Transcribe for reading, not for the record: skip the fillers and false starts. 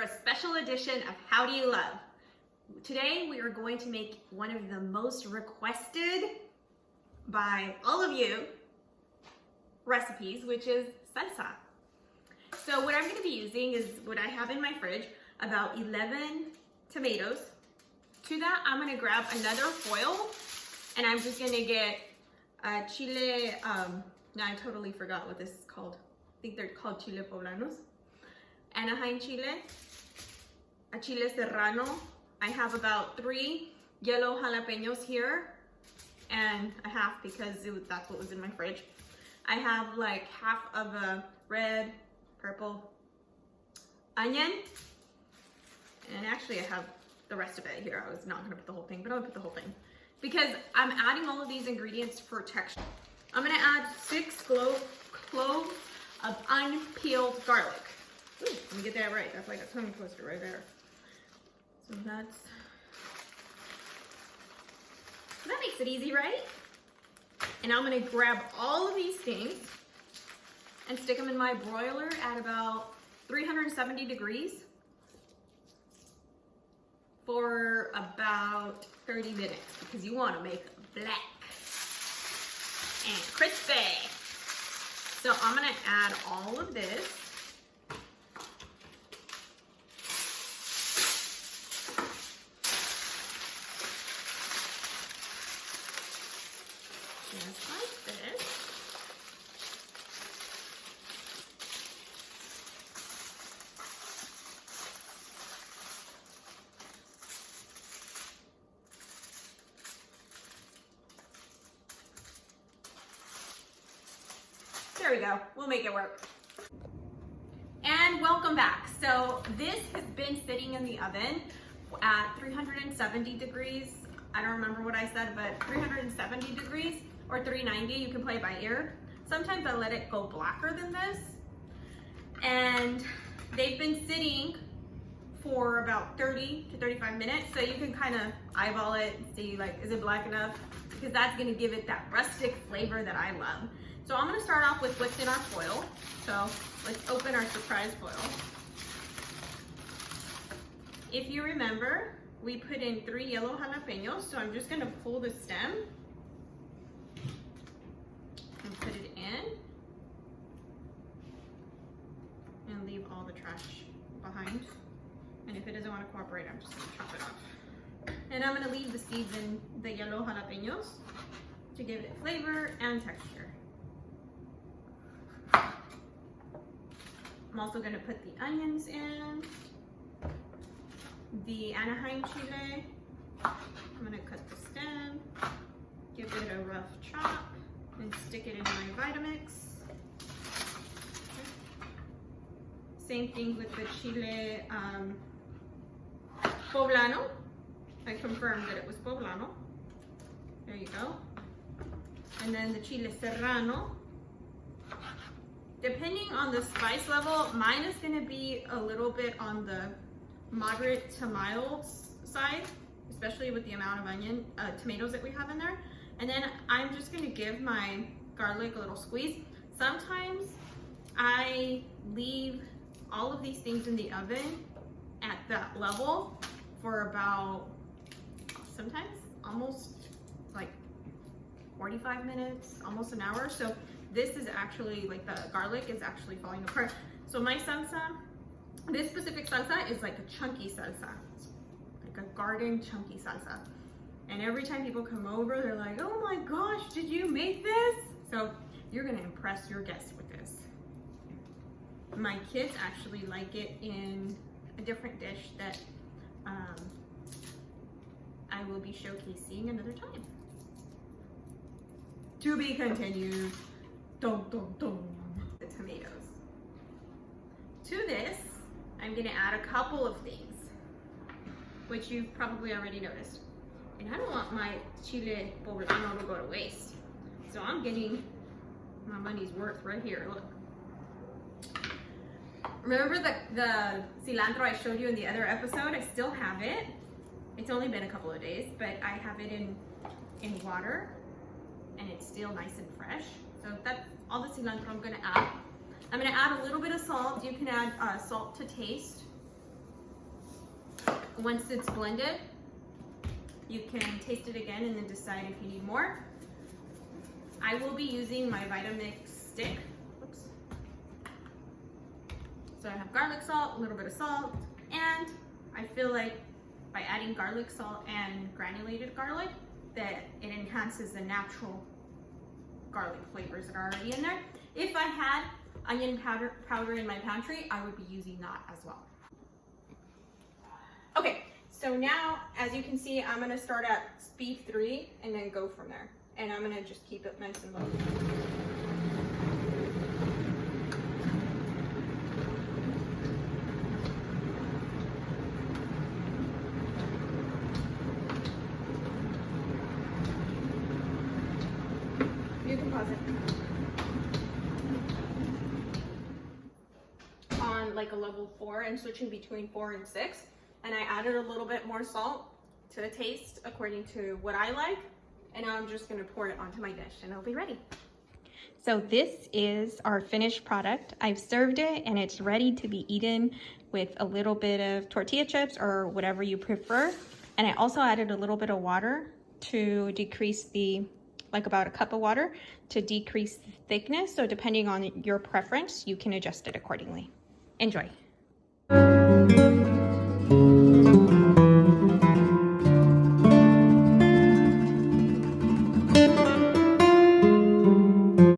a special edition of How Do You Love? Today we are going to make one of the most requested by all of you recipes, which is salsa. So what I'm going to be using is what I have in my fridge, about 11 tomatoes. To that I'm going to grab another foil and I'm just going to get chile, now I totally forgot what this is called. I think they're called chile poblanos. Anaheim chile, a chile serrano. I have about 3 yellow jalapenos here, and a half because that's what was in my fridge. I have like half of a red, purple onion, and actually I have the rest of it here. I was not gonna put the whole thing, but I'll put the whole thing because I'm adding all of these ingredients for texture. I'm gonna add 6 cloves of unpeeled garlic. Ooh, let me get that right. That's like a tongue twister right there. So that makes it easy, right? And I'm gonna grab all of these things and stick them in my broiler at about 370 degrees for about 30 minutes because you want to make it black and crispy. So I'm gonna add all of this. Just like this. There we go. We'll make it work. And welcome back. So this has been sitting in the oven at 370 degrees. I don't remember what I said, but 370 degrees or 390, you can play by ear. Sometimes I let it go blacker than this. And they've been sitting for about 30 to 35 minutes. So you can kind of eyeball it and see like, is it black enough? Because that's gonna give it that rustic flavor that I love. So I'm gonna start off with what's in our foil. So let's open our surprise foil. If you remember, we put in 3 yellow jalapenos, so I'm just gonna pull the stem and put it in and leave all the trash behind. And if it doesn't want to cooperate, I'm just gonna chop it off. And I'm gonna leave the seeds in the yellow jalapenos to give it flavor and texture. I'm also gonna put the onions in. The Anaheim chile, I'm gonna cut the stem, give it a rough chop, and stick it in my Vitamix. Okay. Same thing with the chile poblano. I confirmed that it was poblano. There you go. And then the chile serrano. Depending on the spice level, mine is gonna be a little bit on the moderate to mild side, especially with the amount of tomatoes that we have in there. And then I'm just gonna give my garlic a little squeeze. Sometimes I leave all of these things in the oven at that level for about, sometimes almost like 45 minutes, almost an hour. So this is actually, like the garlic is actually falling apart. So my salsa, this specific salsa is like a chunky salsa, like a garden chunky salsa. And every time people come over, they're like, oh my gosh, did you make this? So you're gonna impress your guests with this. My kids actually like it in a different dish that I will be showcasing another time. To be continued. Dun, dun, dun. The tomatoes. To this, I'm gonna add a couple of things, which you've probably already noticed. And I don't want my chile poblano to go to waste. So I'm getting my money's worth right here, look. Remember the cilantro I showed you in the other episode? I still have it. It's only been a couple of days, but I have it in water and it's still nice and fresh. So that's all the cilantro I'm gonna add. I'm gonna add a little bit of salt. You can add salt to taste. once it's blended, you can taste it again and then decide if you need more. I will be using my Vitamix stick. Oops. So I have garlic salt, a little bit of salt, and I feel like by adding garlic salt and granulated garlic, that it enhances the natural garlic flavors that are already in there. If I had onion powder in my pantry, I would be using that as well. Okay, so now, as you can see, I'm gonna start at speed 3 and then go from there. And I'm gonna just keep it nice and low. You can pause it. On like a level 4 and switching between 4 and 6. And I added a little bit more salt to the taste according to what I like. And now I'm just gonna pour it onto my dish and it'll be ready. So this is our finished product. I've served it and it's ready to be eaten with a little bit of tortilla chips or whatever you prefer. And I also added a little bit of water to decrease like about a cup of water to decrease the thickness. So depending on your preference, you can adjust it accordingly. Enjoy.